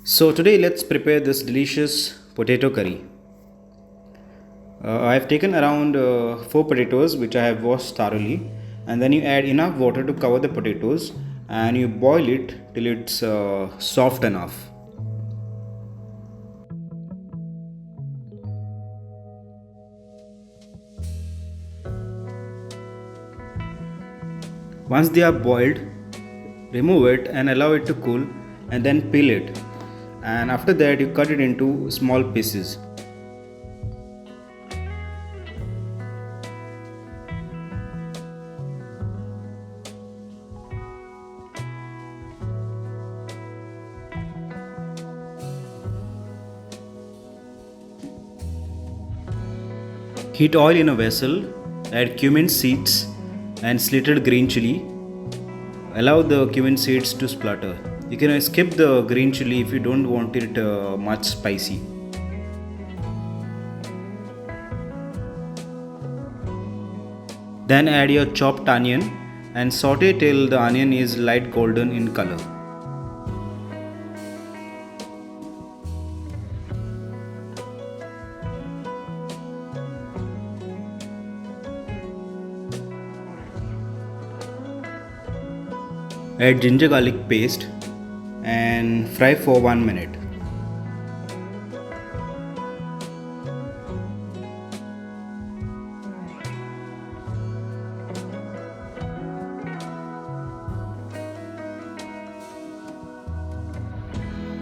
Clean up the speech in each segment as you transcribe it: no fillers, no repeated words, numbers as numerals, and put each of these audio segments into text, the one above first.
So today let's prepare this delicious potato curry. I have taken around 4 potatoes which I have washed thoroughly, and then you add enough water to cover the potatoes and you boil it till it's soft enough. Once they are boiled, remove it and allow it to cool, and then peel it, and after that you cut it into small pieces. Heat oil in a vessel, add cumin seeds and slitted green chilli. Allow the cumin seeds to splutter. You can skip the green chilli if you don't want it much spicy. Then add your chopped onion and saute till the onion is light golden in color. Add ginger garlic paste and fry for 1 minute.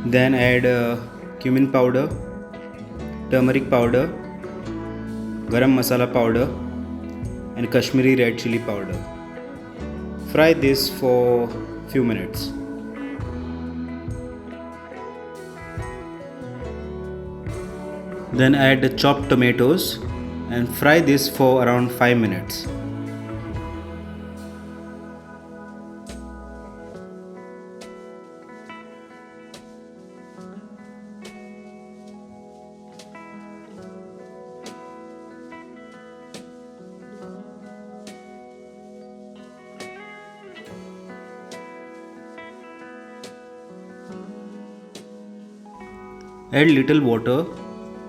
Then add cumin powder, turmeric powder, garam masala powder and Kashmiri red chilli powder. Fry this for few minutes. Then add the chopped tomatoes and fry this for around 5 minutes. Add little water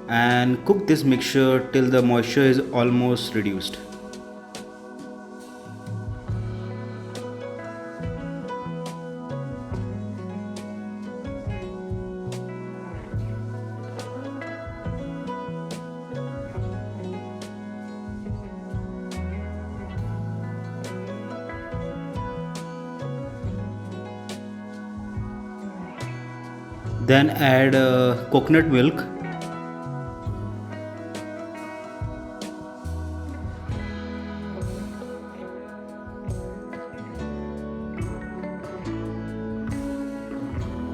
and cook this mixture till the moisture is almost reduced. Then add coconut milk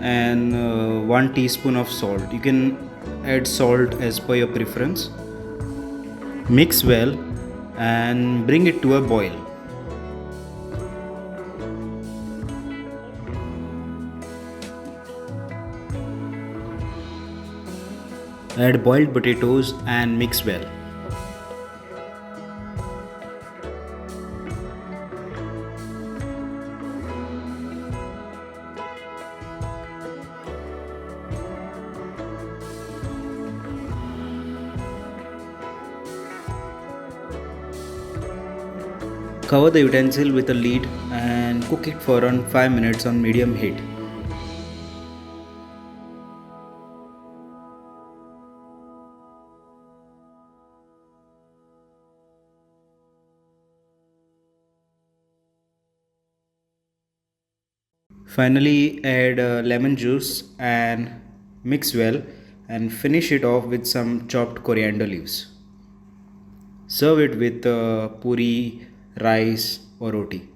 and 1 teaspoon of salt. You can add salt as per your preference. Mix well and bring it to a boil. Add boiled potatoes and mix well. Cover the utensil with a lid and cook it for around 5 minutes on medium heat. Finally, add lemon juice and mix well and finish it off with some chopped coriander leaves. Serve it with puri, rice or roti.